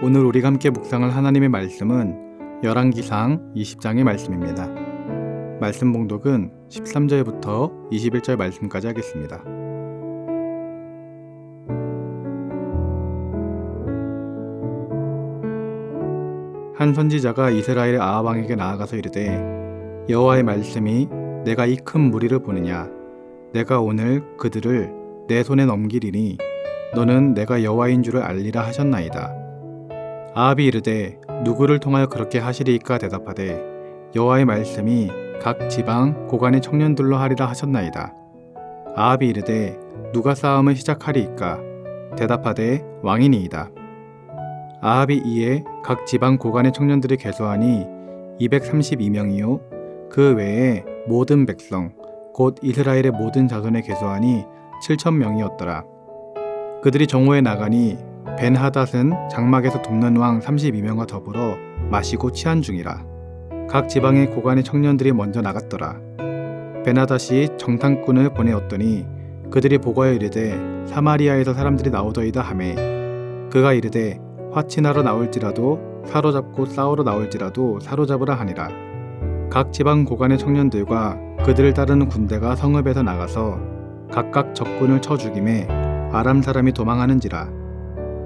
오늘 우리가 함께 묵상할 하나님의 말씀은 열왕기상 20장의 말씀입니다. 말씀 봉독은 13절부터 21절 말씀까지 하겠습니다. 한 선지자가 이스라엘 아합 왕에게 나아가서 이르되 여호와의 말씀이 내가 이 큰 무리를 보느냐 내가 오늘 그들을 내 손에 넘기리니 너는 내가 여호와인 줄을 알리라 하셨나이다. 아합이 이르되 누구를 통하여 그렇게 하시리이까 대답하되 여호와의 말씀이 각 지방 고관의 청년들로 하리라 하셨나이다. 아합이 이르되 누가 싸움을 시작하리이까 대답하되 왕이니이다. 아합이 이에 각 지방 고관의 청년들이 계수하니 232명이요 그 외에 모든 백성 곧 이스라엘의 모든 자손의 계수하니 7,000명이었더라. 그들이 정오에 나가니 벤하닷은 장막에서 돕는 왕 32명과 더불어 마시고 취한 중이라. 각 지방의 고관의 청년들이 먼저 나갔더라. 벤하닷이 정탐꾼을 보내었더니 그들이 보고하여 이르되 사마리아에서 사람들이 나오더이다 하매 그가 이르되 화친하러 나올지라도 사로잡고 싸우러 나올지라도 사로잡으라 하니라. 각 지방 고관의 청년들과 그들을 따르는 군대가 성읍에서 나가서 각각 적군을 쳐 죽이매 아람 사람이 도망하는지라.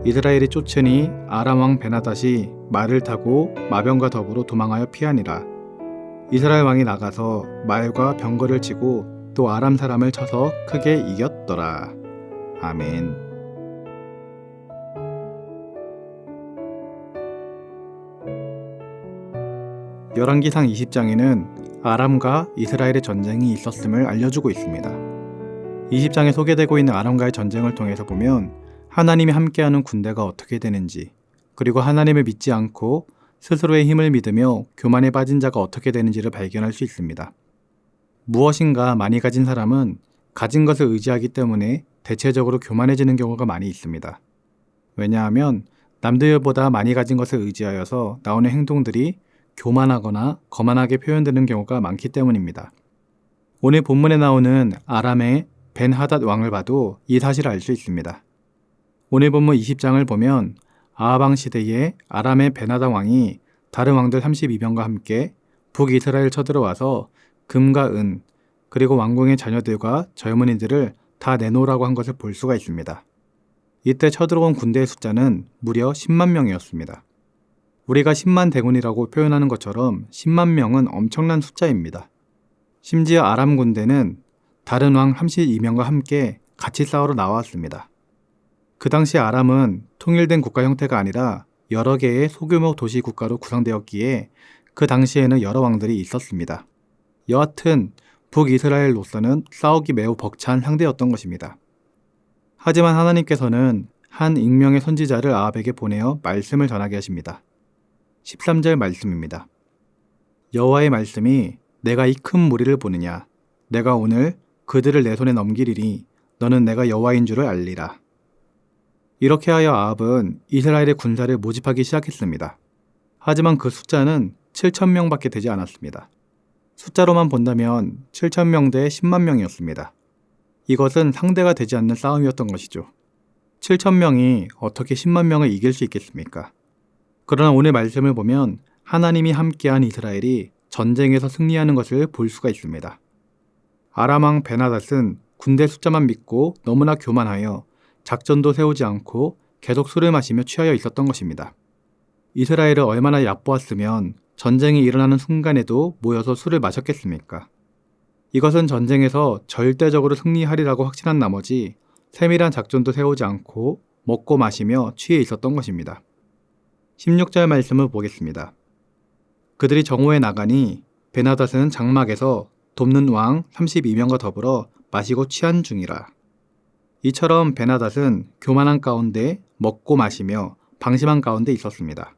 이스라엘이 쫓으니 아람 왕 벤하닷이 말을 타고 마병과 더불어 도망하여 피하니라. 이스라엘 왕이 나가서 말과 병거를 치고 또 아람 사람을 쳐서 크게 이겼더라. 아멘. 열왕기상 20장에는 아람과 이스라엘의 전쟁이 있었음을 알려주고 있습니다. 20장에 소개되고 있는 아람과의 전쟁을 통해서 보면 하나님이 함께하는 군대가 어떻게 되는지, 그리고 하나님을 믿지 않고 스스로의 힘을 믿으며 교만에 빠진 자가 어떻게 되는지를 발견할 수 있습니다. 무엇인가 많이 가진 사람은 가진 것을 의지하기 때문에 대체적으로 교만해지는 경우가 많이 있습니다. 왜냐하면 남들보다 많이 가진 것을 의지하여서 나오는 행동들이 교만하거나 거만하게 표현되는 경우가 많기 때문입니다. 오늘 본문에 나오는 아람의 벤하닷 왕을 봐도 이 사실을 알 수 있습니다. 오늘 본문 20장을 보면 아합 왕 시대에 아람의 벤하닷 왕이 다른 왕들 32명과 함께 북이스라엘 쳐들어와서 금과 은 그리고 왕궁의 자녀들과 젊은이들을 다 내놓으라고 한 것을 볼 수가 있습니다. 이때 쳐들어온 군대의 숫자는 무려 10만 명이었습니다. 우리가 10만 대군이라고 표현하는 것처럼 10만 명은 엄청난 숫자입니다. 심지어 아람 군대는 다른 왕 32명과 함께 같이 싸우러 나왔습니다. 그 당시 아람은 통일된 국가 형태가 아니라 여러 개의 소규모 도시 국가로 구성되었기에 그 당시에는 여러 왕들이 있었습니다. 여하튼 북이스라엘로서는 싸우기 매우 벅찬 상대였던 것입니다. 하지만 하나님께서는 한 익명의 선지자를 아합에게 보내어 말씀을 전하게 하십니다. 13절 말씀입니다. 여호와의 말씀이 내가 이 큰 무리를 보느냐 내가 오늘 그들을 내 손에 넘기리니 너는 내가 여호와인 줄을 알리라. 이렇게 하여 아합은 이스라엘의 군사를 모집하기 시작했습니다. 하지만 그 숫자는 7,000명밖에 되지 않았습니다. 숫자로만 본다면 7,000명 대 10만 명이었습니다. 이것은 상대가 되지 않는 싸움이었던 것이죠. 7,000명이 어떻게 10만 명을 이길 수 있겠습니까? 그러나 오늘 말씀을 보면 하나님이 함께한 이스라엘이 전쟁에서 승리하는 것을 볼 수가 있습니다. 아람 왕 벤하닷은 군대 숫자만 믿고 너무나 교만하여 작전도 세우지 않고 계속 술을 마시며 취하여 있었던 것입니다. 이스라엘을 얼마나 얕보았으면 전쟁이 일어나는 순간에도 모여서 술을 마셨겠습니까? 이것은 전쟁에서 절대적으로 승리하리라고 확신한 나머지 세밀한 작전도 세우지 않고 먹고 마시며 취해 있었던 것입니다. 16절 말씀을 보겠습니다. 그들이 정오에 나가니 벤하닷은 장막에서 돕는 왕 32명과 더불어 마시고 취한 중이라. 이처럼 벤하닷은 교만한 가운데 먹고 마시며 방심한 가운데 있었습니다.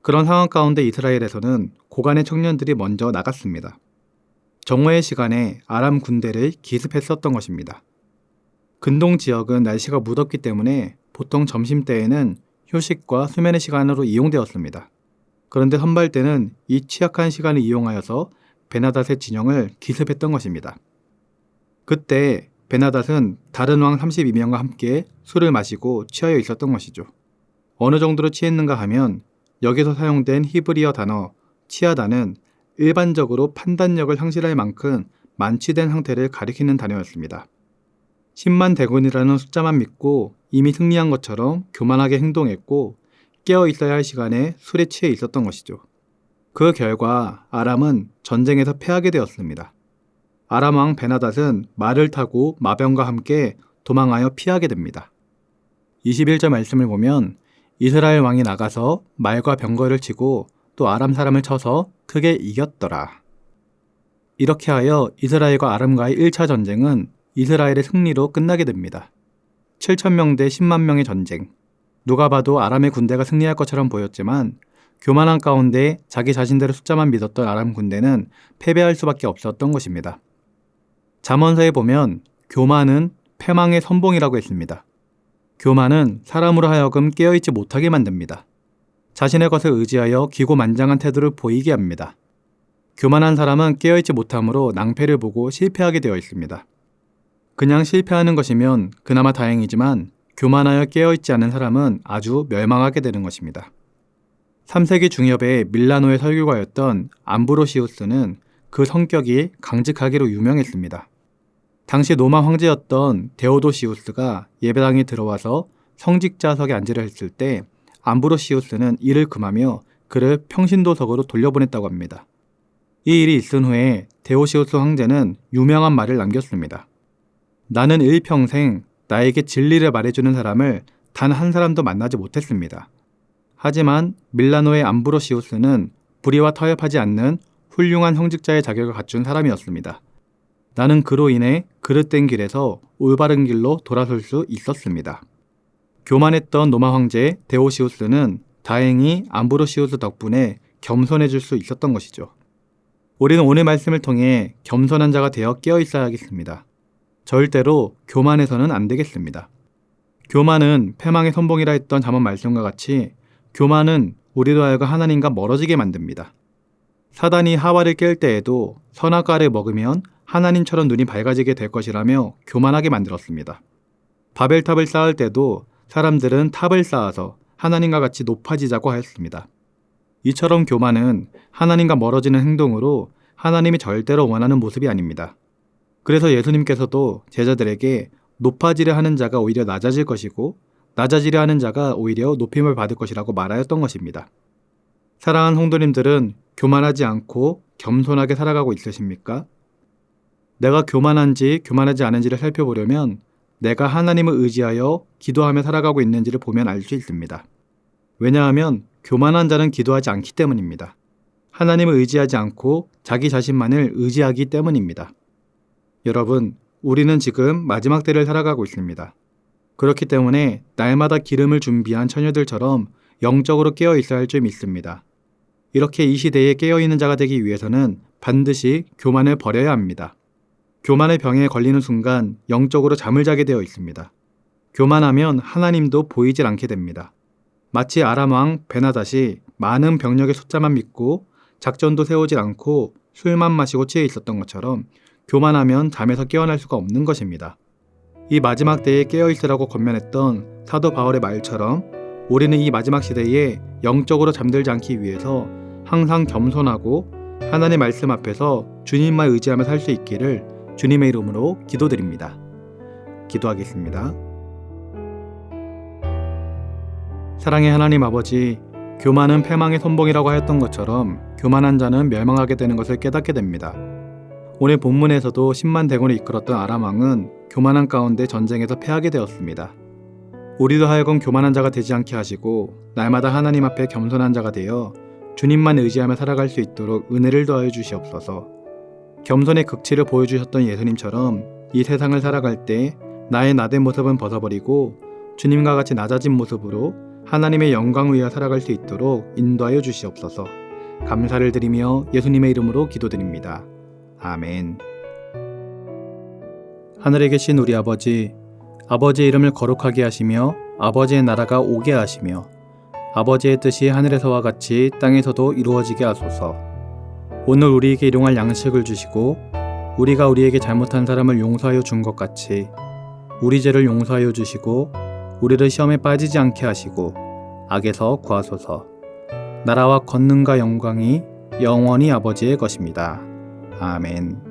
그런 상황 가운데 이스라엘에서는 고관의 청년들이 먼저 나갔습니다. 정오의 시간에 아람 군대를 기습했었던 것입니다. 근동 지역은 날씨가 무덥기 때문에 보통 점심때에는 휴식과 수면의 시간으로 이용되었습니다. 그런데 선발대는 이 취약한 시간을 이용하여서 벤하닷의 진영을 기습했던 것입니다. 그때 벤하닷은 다른 왕 32명과 함께 술을 마시고 취하여 있었던 것이죠. 어느 정도로 취했는가 하면 여기서 사용된 히브리어 단어 치하다는 일반적으로 판단력을 상실할 만큼 만취된 상태를 가리키는 단어였습니다. 10만 대군이라는 숫자만 믿고 이미 승리한 것처럼 교만하게 행동했고 깨어 있어야 할 시간에 술에 취해 있었던 것이죠. 그 결과 아람은 전쟁에서 패하게 되었습니다. 아람 왕 베나닷은 말을 타고 마병과 함께 도망하여 피하게 됩니다. 21절 말씀을 보면 이스라엘 왕이 나가서 말과 병거를 치고 또 아람 사람을 쳐서 크게 이겼더라. 이렇게 하여 이스라엘과 아람과의 1차 전쟁은 이스라엘의 승리로 끝나게 됩니다. 7,000명 대 10만 명의 전쟁. 누가 봐도 아람의 군대가 승리할 것처럼 보였지만 교만한 가운데 자기 자신들의 숫자만 믿었던 아람 군대는 패배할 수밖에 없었던 것입니다. 잠언서에 보면 교만은 패망의 선봉이라고 했습니다. 교만은 사람으로 하여금 깨어있지 못하게 만듭니다. 자신의 것을 의지하여 기고만장한 태도를 보이게 합니다. 교만한 사람은 깨어있지 못함으로 낭패를 보고 실패하게 되어 있습니다. 그냥 실패하는 것이면 그나마 다행이지만 교만하여 깨어있지 않은 사람은 아주 멸망하게 되는 것입니다. 3세기 중엽에 밀라노의 설교가였던 암브로시우스는 그 성격이 강직하기로 유명했습니다. 당시 로마 황제였던 데오도시우스가 예배당에 들어와서 성직자석에 앉으려 했을 때 암브로시우스는 이를 금하며 그를 평신도석으로 돌려보냈다고 합니다. 이 일이 있은 후에 데오시우스 황제는 유명한 말을 남겼습니다. 나는 일평생 나에게 진리를 말해주는 사람을 단 한 사람도 만나지 못했습니다. 하지만 밀라노의 암브로시우스는 불의와 타협하지 않는 훌륭한 성직자의 자격을 갖춘 사람이었습니다. 나는 그로 인해 그릇된 길에서 올바른 길로 돌아설 수 있었습니다. 교만했던 로마 황제 데오시우스는 다행히 암브로시우스 덕분에 겸손해질 수 있었던 것이죠. 우리는 오늘 말씀을 통해 겸손한 자가 되어 깨어 있어야겠습니다. 절대로 교만해서는 안 되겠습니다. 교만은 패망의 선봉이라 했던 잠언 말씀과 같이 교만은 우리로 하여금 하나님과 멀어지게 만듭니다. 사단이 하와를 깰 때에도 선악과를 먹으면 하나님처럼 눈이 밝아지게 될 것이라며 교만하게 만들었습니다. 바벨탑을 쌓을 때도 사람들은 탑을 쌓아서 하나님과 같이 높아지자고 하였습니다. 이처럼 교만은 하나님과 멀어지는 행동으로 하나님이 절대로 원하는 모습이 아닙니다. 그래서 예수님께서도 제자들에게 높아지려 하는 자가 오히려 낮아질 것이고 낮아지려 하는 자가 오히려 높임을 받을 것이라고 말하였던 것입니다. 사랑하는 성도님들은 교만하지 않고 겸손하게 살아가고 있으십니까? 내가 교만한지 교만하지 않은지를 살펴보려면 내가 하나님을 의지하여 기도하며 살아가고 있는지를 보면 알 수 있습니다. 왜냐하면 교만한 자는 기도하지 않기 때문입니다. 하나님을 의지하지 않고 자기 자신만을 의지하기 때문입니다. 여러분, 우리는 지금 마지막 때를 살아가고 있습니다. 그렇기 때문에 날마다 기름을 준비한 처녀들처럼 영적으로 깨어 있어야 할 줄 믿습니다. 이렇게 이 시대에 깨어있는 자가 되기 위해서는 반드시 교만을 버려야 합니다. 교만의 병에 걸리는 순간 영적으로 잠을 자게 되어 있습니다. 교만하면 하나님도 보이질 않게 됩니다. 마치 아람 왕 베나닷이 많은 병력의 숫자만 믿고 작전도 세우질 않고 술만 마시고 취해 있었던 것처럼 교만하면 잠에서 깨어날 수가 없는 것입니다. 이 마지막 때에 깨어있으라고 권면했던 사도 바울의 말처럼 우리는 이 마지막 시대에 영적으로 잠들지 않기 위해서 항상 겸손하고 하나님의 말씀 앞에서 주님만 의지하며 살 수 있기를 주님의 이름으로 기도드립니다. 기도하겠습니다. 사랑의 하나님 아버지, 교만은 패망의 선봉이라고 하였던 것처럼 교만한 자는 멸망하게 되는 것을 깨닫게 됩니다. 오늘 본문에서도 10만 대군을 이끌었던 아람 왕은 교만한 가운데 전쟁에서 패하게 되었습니다. 우리도 하여금 교만한 자가 되지 않게 하시고 날마다 하나님 앞에 겸손한 자가 되어 주님만 의지하며 살아갈 수 있도록 은혜를 더하여 주시옵소서. 겸손의 극치를 보여주셨던 예수님처럼 이 세상을 살아갈 때 나의 나된 모습은 벗어버리고 주님과 같이 낮아진 모습으로 하나님의 영광을 위하여 살아갈 수 있도록 인도하여 주시옵소서. 감사를 드리며 예수님의 이름으로 기도드립니다. 아멘. 하늘에 계신 우리 아버지, 아버지의 이름을 거룩하게 하시며 아버지의 나라가 오게 하시며 아버지의 뜻이 하늘에서와 같이 땅에서도 이루어지게 하소서. 오늘 우리에게 일용할 양식을 주시고 우리가 우리에게 잘못한 사람을 용서하여 준 것 같이 우리 죄를 용서하여 주시고 우리를 시험에 빠지지 않게 하시고 악에서 구하소서. 나라와 권능과 영광이 영원히 아버지의 것입니다. 아멘.